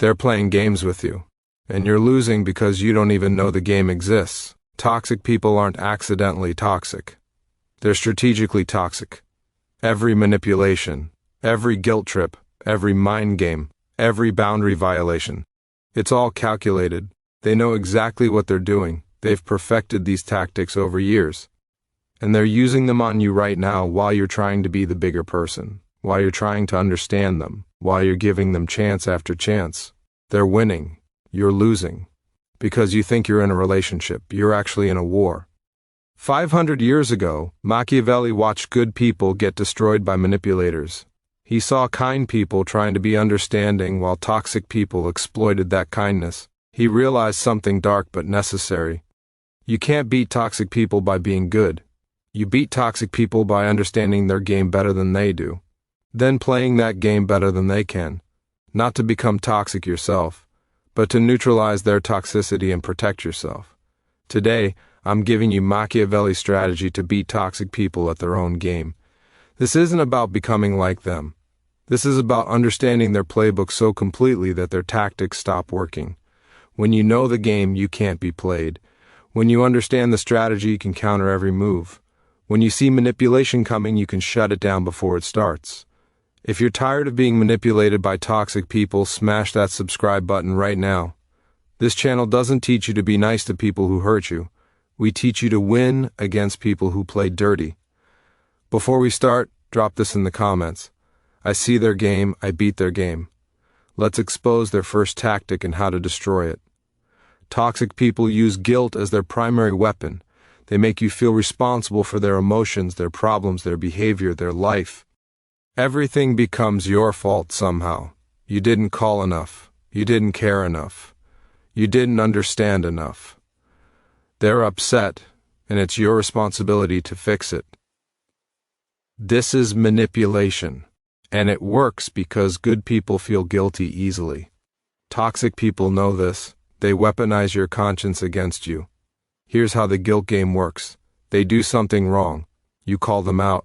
They're playing games with you, and you're losing because you don't even know the game exists. Toxic people aren't accidentally toxic. They're strategically toxic. Every manipulation, every guilt trip, every mind game, every boundary violation. It's all calculated. They know exactly what they're doing. They've perfected these tactics over years. And they're using them on you right now while you're trying to be the bigger person, while you're trying to understand them, while you're giving them chance after chance. They're winning. You're losing. Because you think you're in a relationship, you're actually in a war. 500 years ago, Machiavelli watched good people get destroyed by manipulators. He saw kind people trying to be understanding while toxic people exploited that kindness. He realized something dark but necessary. You can't beat toxic people by being good. You beat toxic people by understanding their game better than they do. Then playing that game better than they can. Not to become toxic yourself, but to neutralize their toxicity and protect yourself. Today, I'm giving you Machiavelli's strategy to beat toxic people at their own game. This isn't about becoming like them. This is about understanding their playbook so completely that their tactics stop working. When you know the game, you can't be played. When you understand the strategy, you can counter every move. When you see manipulation coming, you can shut it down before it starts. If you're tired of being manipulated by toxic people, smash that subscribe button right now. This channel doesn't teach you to be nice to people who hurt you. We teach you to win against people who play dirty. Before we start, drop this in the comments. I see their game, I beat their game. Let's expose their first tactic and how to destroy it. Toxic people use guilt as their primary weapon. They make you feel responsible for their emotions, their problems, their behavior, their life. Everything becomes your fault somehow. You didn't call enough. You didn't care enough. You didn't understand enough. They're upset, and it's your responsibility to fix it. This is manipulation, and it works because good people feel guilty easily. Toxic people know this. They weaponize your conscience against you. Here's how the guilt game works. They do something wrong. You call them out.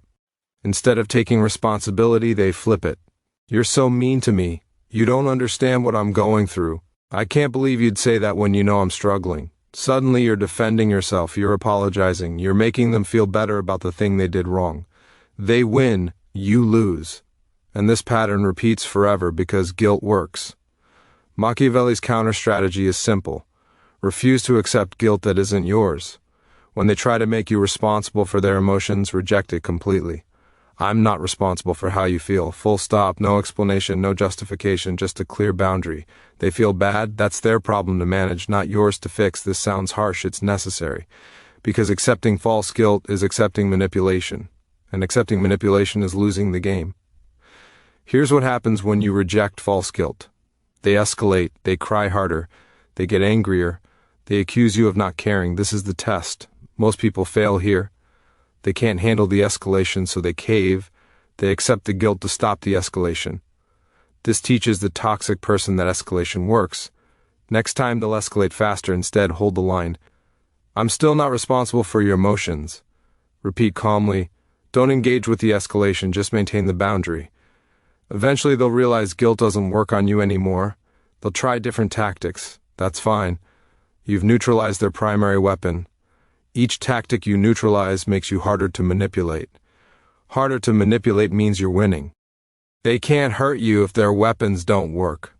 Instead of taking responsibility, they flip it. You're so mean to me. You don't understand what I'm going through. I can't believe you'd say that when you know I'm struggling. Suddenly you're defending yourself, you're apologizing, you're making them feel better about the thing they did wrong. They win, you lose. And this pattern repeats forever because guilt works. Machiavelli's counter-strategy is simple. Refuse to accept guilt that isn't yours. When they try to make you responsible for their emotions, reject it completely. I'm not responsible for how you feel. Full stop, no explanation, no justification, just a clear boundary. They feel bad, that's their problem to manage, not yours to fix. This sounds harsh, it's necessary. Because accepting false guilt is accepting manipulation. And accepting manipulation is losing the game. Here's what happens when you reject false guilt. They escalate, they cry harder, they get angrier, they accuse you of not caring. This is the test. Most people fail here. They can't handle the escalation, so they cave. They accept the guilt to stop the escalation. This teaches the toxic person that escalation works. Next time they'll escalate faster. Instead, hold the line. I'm still not responsible for your emotions. Repeat calmly. Don't engage with the escalation, just maintain the boundary. Eventually they'll realize guilt doesn't work on you anymore. They'll try different tactics. That's fine. You've neutralized their primary weapon. Each tactic you neutralize makes you harder to manipulate. Harder to manipulate means you're winning. They can't hurt you if their weapons don't work.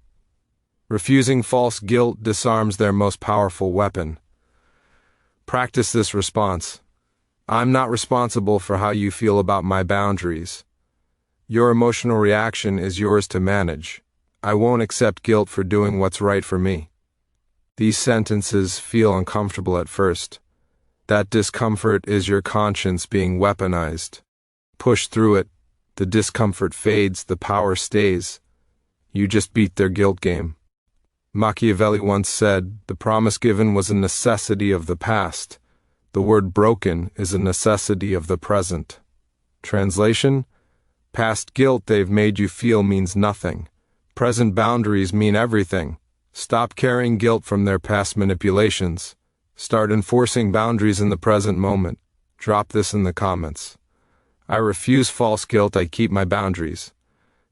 Refusing false guilt disarms their most powerful weapon. Practice this response. I'm not responsible for how you feel about my boundaries. Your emotional reaction is yours to manage. I won't accept guilt for doing what's right for me. These sentences feel uncomfortable at first. That discomfort is your conscience being weaponized. Push through it. The discomfort fades, the power stays. You just beat their guilt game. Machiavelli once said, the promise given was a necessity of the past. The word broken is a necessity of the present. Translation? Past guilt they've made you feel means nothing. Present boundaries mean everything. Stop carrying guilt from their past manipulations. Start enforcing boundaries in the present moment. Drop this in the comments. I refuse false guilt, I keep my boundaries.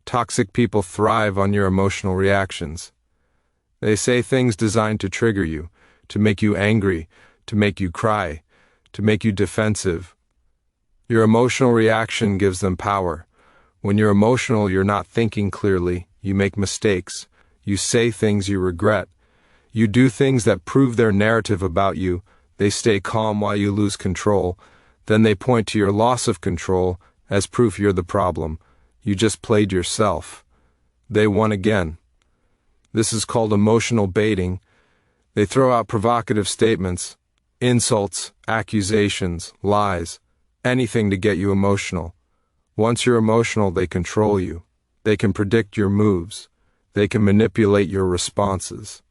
Toxic people thrive on your emotional reactions. They say things designed to trigger you, to make you angry, to make you cry, to make you defensive. Your emotional reaction gives them power. When you're emotional, you're not thinking clearly, you make mistakes, you say things you regret, you do things that prove their narrative about you. They stay calm while you lose control, then they point to your loss of control as proof you're the problem. You just played yourself. They won again. This is called emotional baiting. They throw out provocative statements, insults, accusations, lies, anything to get you emotional. Once you're emotional, they control you. They can predict your moves. They can manipulate your responses.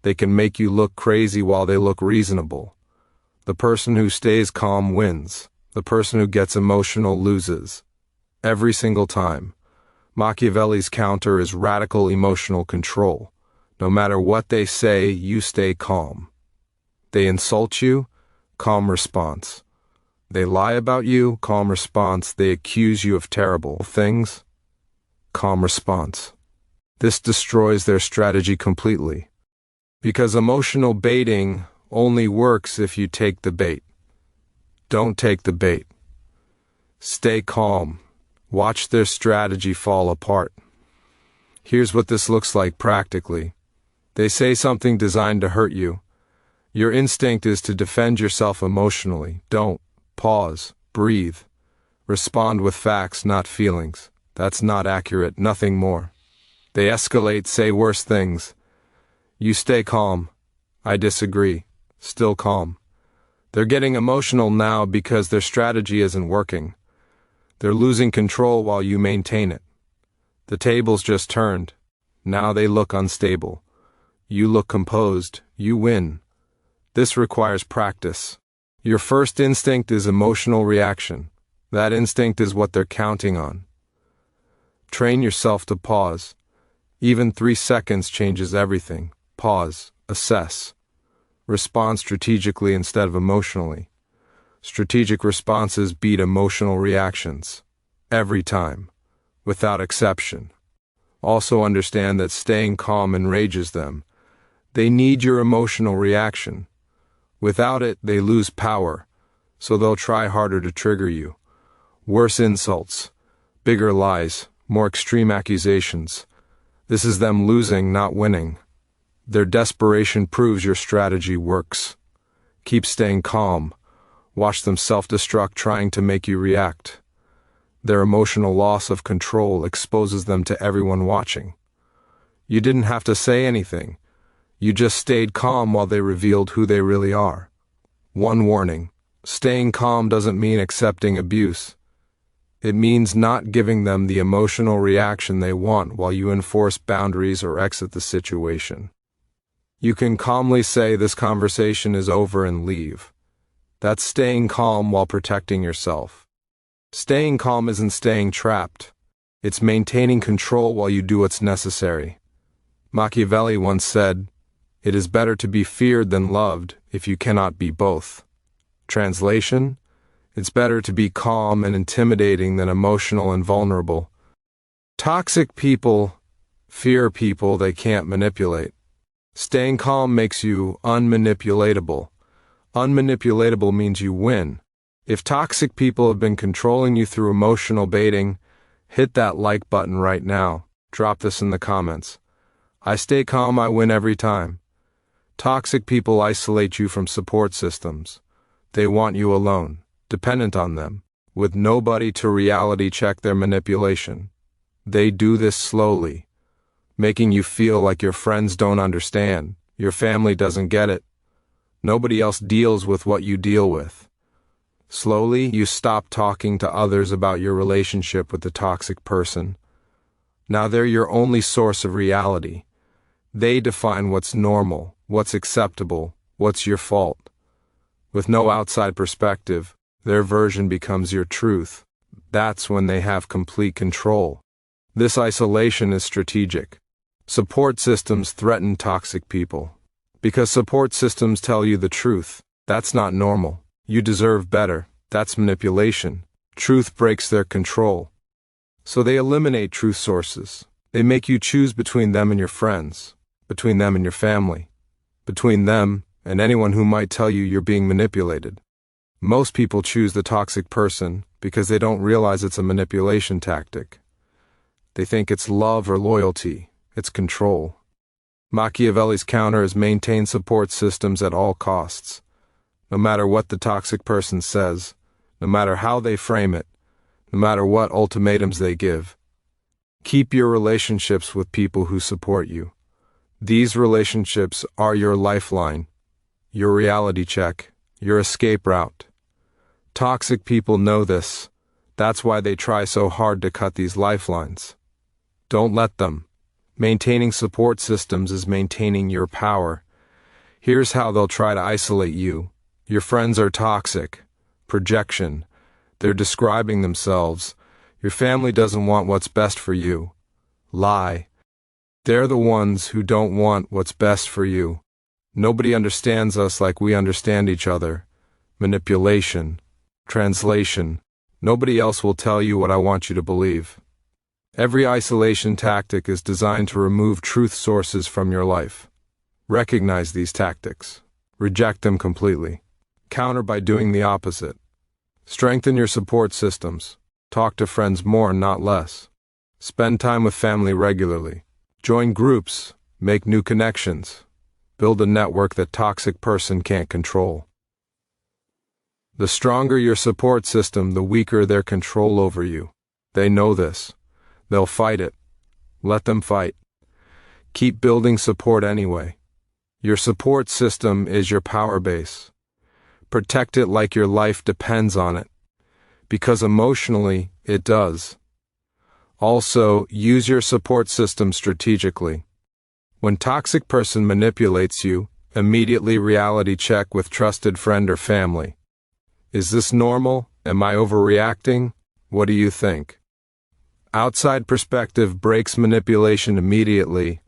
They can make you look crazy while they look reasonable. The person who stays calm wins. The person who gets emotional loses. Every single time. Machiavelli's counter is radical emotional control. No matter what they say, you stay calm. They insult you, calm response. They lie about you, calm response. They accuse you of terrible things, calm response. This destroys their strategy completely. Because emotional baiting only works if you take the bait. Don't take the bait. Stay calm. Watch their strategy fall apart. Here's what this looks like practically. They say something designed to hurt you. Your instinct is to defend yourself emotionally. Don't. Pause. Breathe. Respond with facts, not feelings. That's not accurate, nothing more. They escalate, say worse things. You stay calm. I disagree. Still calm. They're getting emotional now because their strategy isn't working. They're losing control while you maintain it. The tables just turned. Now they look unstable. You look composed. You win. This requires practice. Your first instinct is emotional reaction. That instinct is what they're counting on. Train yourself to pause. Even 3 seconds changes everything. Pause. Assess. Respond strategically instead of emotionally. Strategic responses beat emotional reactions. Every time. Without exception. Also understand that staying calm enrages them. They need your emotional reaction. Without it, they lose power, so they'll try harder to trigger you. Worse insults, bigger lies, more extreme accusations. This is them losing, not winning. Their desperation proves your strategy works. Keep staying calm. Watch them self-destruct trying to make you react. Their emotional loss of control exposes them to everyone watching. You didn't have to say anything. You just stayed calm while they revealed who they really are. One warning. Staying calm doesn't mean accepting abuse. It means not giving them the emotional reaction they want while you enforce boundaries or exit the situation. You can calmly say this conversation is over and leave. That's staying calm while protecting yourself. Staying calm isn't staying trapped. It's maintaining control while you do what's necessary. Machiavelli once said, "It is better to be feared than loved if you cannot be both." Translation: it's better to be calm and intimidating than emotional and vulnerable. Toxic people fear people they can't manipulate. Staying calm makes you unmanipulatable. Unmanipulatable means you win. If toxic people have been controlling you through emotional baiting, hit that like button right now. Drop this in the comments. I stay calm, I win every time. Toxic people isolate you from support systems. They want you alone, dependent on them, with nobody to reality check their manipulation. They do this slowly, making you feel like your friends don't understand, your family doesn't get it. Nobody else deals with what you deal with. Slowly, you stop talking to others about your relationship with the toxic person. Now they're your only source of reality. They define what's normal, what's acceptable, what's your fault. With no outside perspective, their version becomes your truth. That's when they have complete control. This isolation is strategic. Support systems threaten toxic people. Because support systems tell you the truth. That's not normal. You deserve better. That's manipulation. Truth breaks their control. So they eliminate truth sources. They make you choose between them and your friends. between them and your family, between them and anyone who might tell you you're being manipulated. Most people choose the toxic person because they don't realize it's a manipulation tactic. They think it's love or loyalty, it's control. Machiavelli's counter is maintain support systems at all costs. No matter what the toxic person says, no matter how they frame it, no matter what ultimatums they give. Keep your relationships with people who support you. These relationships are your lifeline, your reality check, your escape route. Toxic people know this. That's why they try so hard to cut these lifelines. Don't let them. Maintaining support systems is maintaining your power. Here's how they'll try to isolate you. Your friends are toxic. Projection. They're describing themselves. Your family doesn't want what's best for you. Lie. They're the ones who don't want what's best for you. Nobody understands us like we understand each other. Manipulation. Translation. Nobody else will tell you what I want you to believe. Every isolation tactic is designed to remove truth sources from your life. Recognize these tactics. Reject them completely. Counter by doing the opposite. Strengthen your support systems. Talk to friends more, not less. Spend time with family regularly. Join groups. Make new connections. Build a network that toxic person can't control. The stronger your support system, the weaker their control over you. They know this. They'll fight it. Let them fight. Keep building support anyway. Your support system is your power base. Protect it like your life depends on it. Because emotionally, it does. Also, use your support system strategically. When toxic person manipulates you, immediately reality check with trusted friend or family. Is this normal? Am I overreacting? What do you think? Outside perspective breaks manipulation immediately.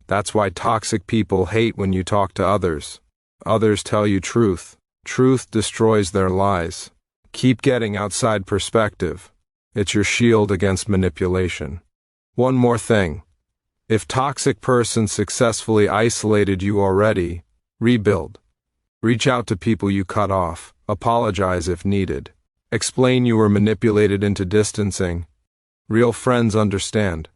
That's why toxic people hate when you talk to others. Others tell you truth. Truth destroys their lies. Keep getting outside perspective. It's your shield against manipulation. One more thing. If toxic person successfully isolated you already, rebuild. Reach out to people you cut off. Apologize if needed. Explain you were manipulated into distancing. Real friends understand.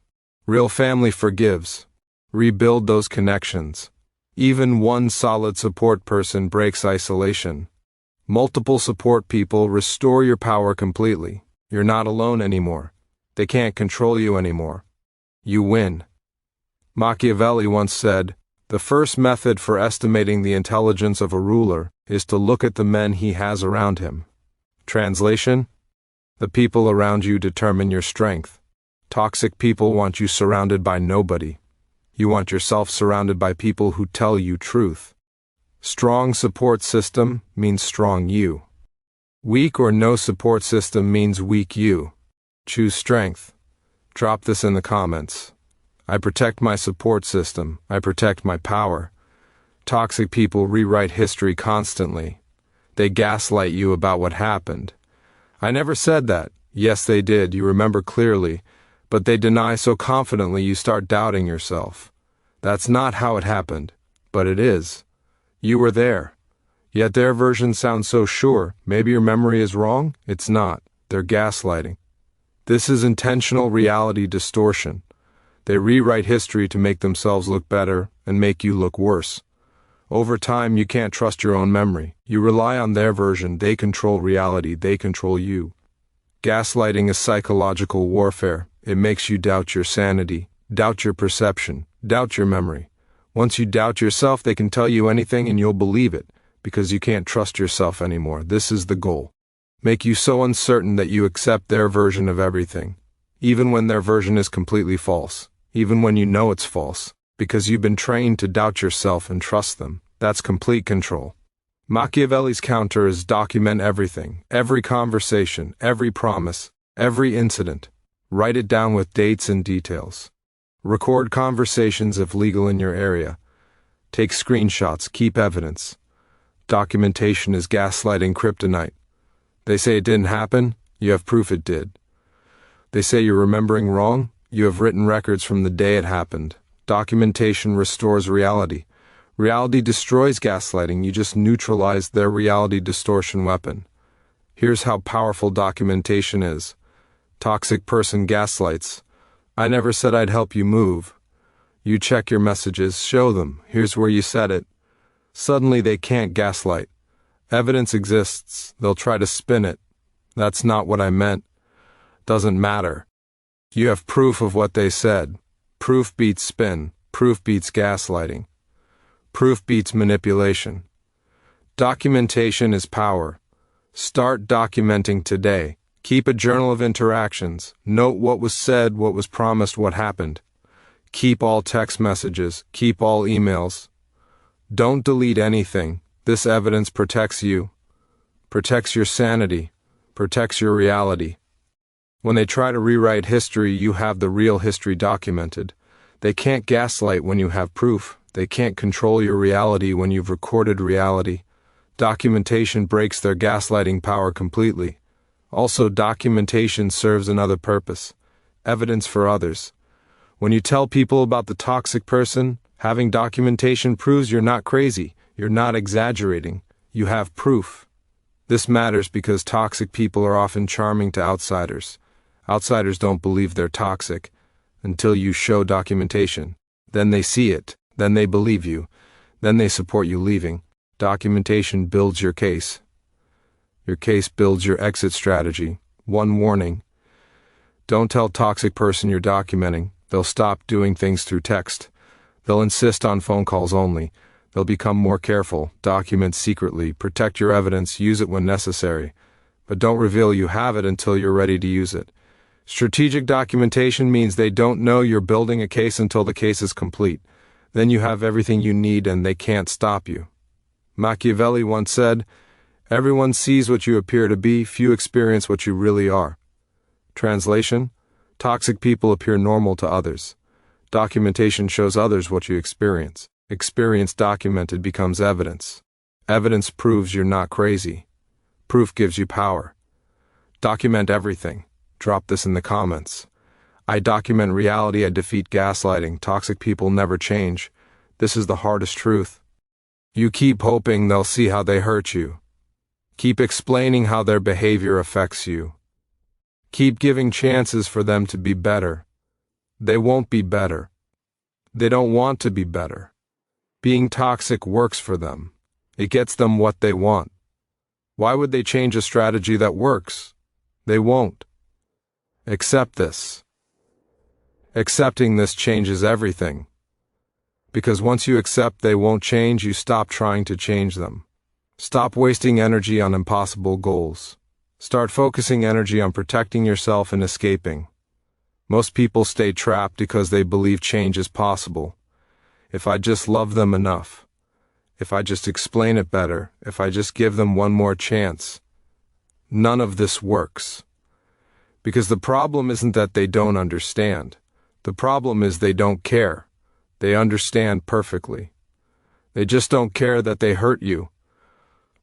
Real family forgives. Rebuild those connections. Even one solid support person breaks isolation. Multiple support people restore your power completely. You're not alone anymore. They can't control you anymore. You win. Machiavelli once said, "The first method for estimating the intelligence of a ruler is to look at the men he has around him." Translation? The people around you determine your strength. Toxic people want you surrounded by nobody. You want yourself surrounded by people who tell you truth. Strong support system means strong you. Weak or no support system means weak you. Choose strength. Drop this in the comments. I protect my support system. I protect my power. Toxic people rewrite history constantly. They gaslight you about what happened. I never said that. Yes, they did, you remember clearly, but they deny so confidently you start doubting yourself. That's not how it happened, but it is. You were there. Yet their version sounds so sure. Maybe your memory is wrong? It's not. They're gaslighting. This is intentional reality distortion. They rewrite history to make themselves look better and make you look worse. Over time, you can't trust your own memory. You rely on their version. They control reality. They control you. Gaslighting is psychological warfare. It makes you doubt your sanity, doubt your perception, doubt your memory. Once you doubt yourself, they can tell you anything and you'll believe it, because you can't trust yourself anymore. This is the goal. Make you so uncertain that you accept their version of everything, even when their version is completely false, even when you know it's false. Because you've been trained to doubt yourself and trust them. That's complete control. Machiavelli's counter is document everything, every conversation, every promise, every incident. Write it down with dates and details. Record conversations if legal in your area. Take screenshots, keep evidence. Documentation is gaslighting kryptonite. They say it didn't happen, you have proof it did. They say you're remembering wrong, you have written records from the day it happened. Documentation restores reality. Reality destroys gaslighting, you just neutralize their reality distortion weapon. Here's how powerful documentation is. Toxic person gaslights. I never said I'd help you move. You check your messages, show them, here's where you said it. Suddenly they can't gaslight. Evidence exists, they'll try to spin it. That's not what I meant. Doesn't matter. You have proof of what they said. Proof beats spin. Proof beats gaslighting. Proof beats manipulation. Documentation is power. Start documenting today. Keep a journal of interactions. Note what was said, what was promised, what happened. Keep all text messages. Keep all emails. Don't delete anything. This evidence protects you. Protects your sanity. Protects your reality. When they try to rewrite history, you have the real history documented. They can't gaslight when you have proof. They can't control your reality when you've recorded reality. Documentation breaks their gaslighting power completely. Also, documentation serves another purpose. Evidence for others. When you tell people about the toxic person, having documentation proves you're not crazy, you're not exaggerating, you have proof. This matters because toxic people are often charming to outsiders. Outsiders don't believe they're toxic until you show documentation. Then they see it, then they believe you, then they support you leaving. Documentation builds your case. Your case builds your exit strategy. One warning. Don't tell toxic person you're documenting. They'll stop doing things through text. They'll insist on phone calls only. They'll become more careful. Document secretly. Protect your evidence. Use it when necessary. But don't reveal you have it until you're ready to use it. Strategic documentation means they don't know you're building a case until the case is complete. Then you have everything you need and they can't stop you. Machiavelli once said, "Everyone sees what you appear to be, few experience what you really are." Translation: toxic people appear normal to others. Documentation shows others what you experience. Experience documented becomes evidence. Evidence proves you're not crazy. Proof gives you power. Document everything. Drop this in the comments. I document reality, I defeat gaslighting. Toxic people never change. This is the hardest truth. You keep hoping they'll see how they hurt you. Keep explaining how their behavior affects you. Keep giving chances for them to be better. They won't be better. They don't want to be better. Being toxic works for them. It gets them what they want. Why would they change a strategy that works? They won't. Accept this. Accepting this changes everything. Because once you accept they won't change, you stop trying to change them. Stop wasting energy on impossible goals. Start focusing energy on protecting yourself and escaping. Most people stay trapped because they believe change is possible. If I just love them enough, if I just explain it better, if I just give them one more chance. None of this works. Because the problem isn't that they don't understand. The problem is they don't care. They understand perfectly. They just don't care that they hurt you.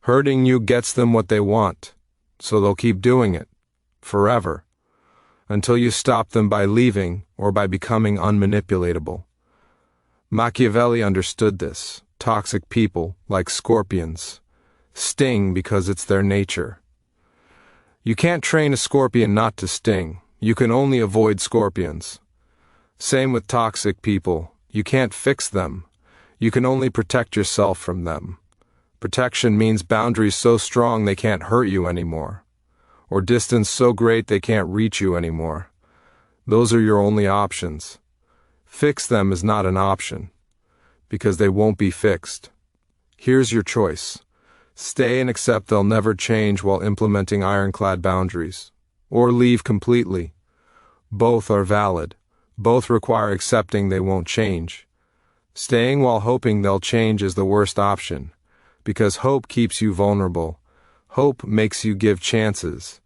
Hurting you gets them what they want, so they'll keep doing it, forever, until you stop them by leaving or by becoming unmanipulatable. Machiavelli understood this. Toxic people, like scorpions, sting because it's their nature. You can't train a scorpion not to sting. You can only avoid scorpions. Same with toxic people. You can't fix them. You can only protect yourself from them. Protection means boundaries so strong they can't hurt you anymore, or distance so great they can't reach you anymore. Those are your only options. Fix them is not an option, because they won't be fixed. Here's your choice. Stay and accept they'll never change while implementing ironclad boundaries, or leave completely. Both are valid. Both require accepting they won't change. Staying while hoping they'll change is the worst option, because hope keeps you vulnerable. Hope makes you give chances.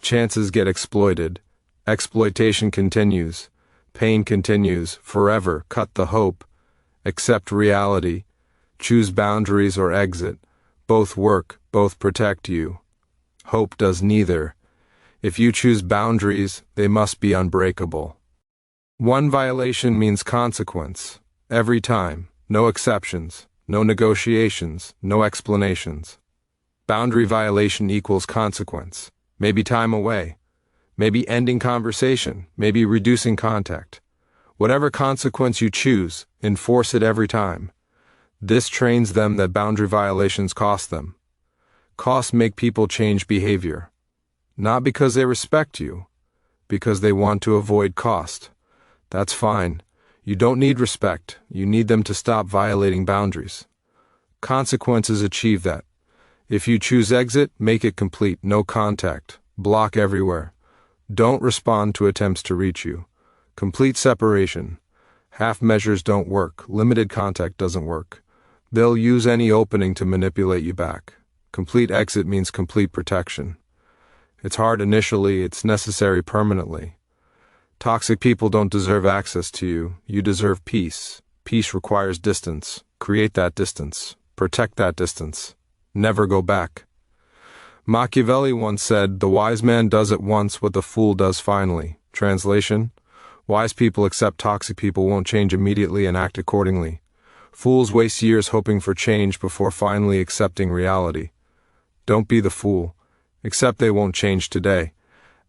Chances get exploited. Exploitation continues. Pain continues. Forever. Cut the hope. Accept reality. Choose boundaries or exit. Both work. Both protect you. Hope does neither. If you choose boundaries, they must be unbreakable. One violation means consequence. Every time. No exceptions. No negotiations. No explanations. Boundary violation equals consequence. Maybe time away. Maybe ending conversation. Maybe reducing contact. Whatever consequence you choose, enforce it every time. This trains them that boundary violations cost them. Costs make people change behavior. Not because they respect you, because they want to avoid cost. That's fine. You don't need respect. You need them to stop violating boundaries. Consequences achieve that. If you choose exit, make it complete, no contact, block everywhere. Don't respond to attempts to reach you. Complete separation. Half measures don't work. Limited contact doesn't work. They'll use any opening to manipulate you back. Complete exit means complete protection. It's hard initially, it's necessary permanently. Toxic people don't deserve access to you. You deserve peace. Peace requires distance. Create that distance. Protect that distance. Never go back. Machiavelli once said, "The wise man does at once what the fool does finally." Translation: wise people accept toxic people won't change immediately and act accordingly. Fools waste years hoping for change before finally accepting reality. Don't be the fool. Accept they won't change today.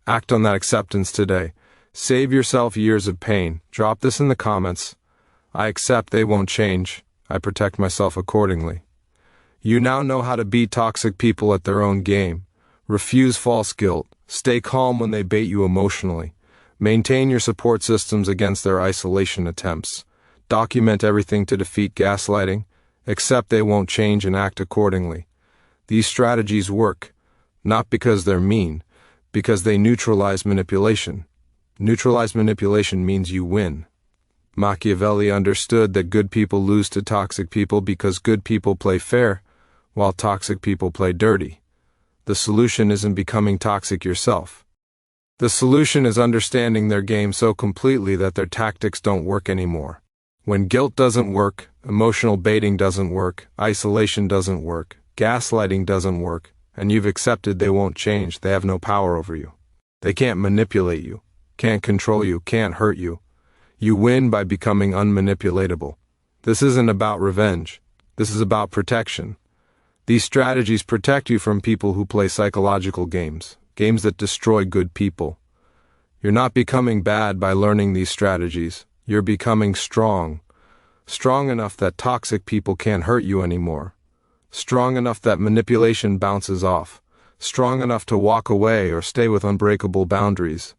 Act on that acceptance today. Save yourself years of pain. Drop this in the comments. I accept they won't change. I protect myself accordingly. You now know how to beat toxic people at their own game. Refuse false guilt. Stay calm when they bait you emotionally. Maintain your support systems against their isolation attempts. Document everything to defeat gaslighting. Accept they won't change and act accordingly. These strategies work, not because they're mean, because they neutralize manipulation. Neutralize manipulation means you win. Machiavelli understood that good people lose to toxic people because good people play fair, while toxic people play dirty. The solution isn't becoming toxic yourself. The solution is understanding their game so completely that their tactics don't work anymore. When guilt doesn't work, emotional baiting doesn't work, isolation doesn't work, gaslighting doesn't work, and you've accepted they won't change, they have no power over you. They can't manipulate you, can't control you, can't hurt you. You win by becoming unmanipulatable. This isn't about revenge. This is about protection. These strategies protect you from people who play psychological games, games that destroy good people. You're not becoming bad by learning these strategies. You're becoming strong. Strong enough that toxic people can't hurt you anymore. Strong enough that manipulation bounces off. Strong enough to walk away or stay with unbreakable boundaries.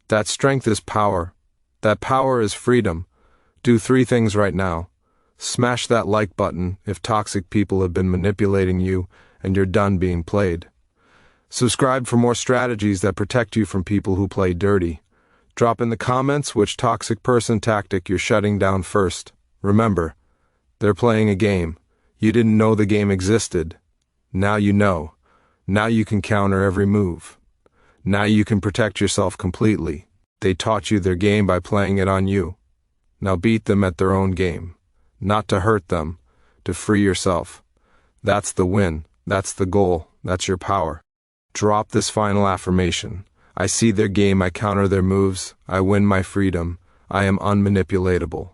That strength is power. That power is freedom. Do 3 things right now. Smash that like button if toxic people have been manipulating you and you're done being played. Subscribe for more strategies that protect you from people who play dirty. Drop in the comments which toxic person tactic you're shutting down first. Remember, they're playing a game. You didn't know the game existed. Now you know. Now you can counter every move. Now you can protect yourself completely. They taught you their game by playing it on you. Now beat them at their own game. Not to hurt them, to free yourself. That's the win. That's the goal. That's your power. Drop this final affirmation. I see their game, I counter their moves, I win my freedom, I am unmanipulatable.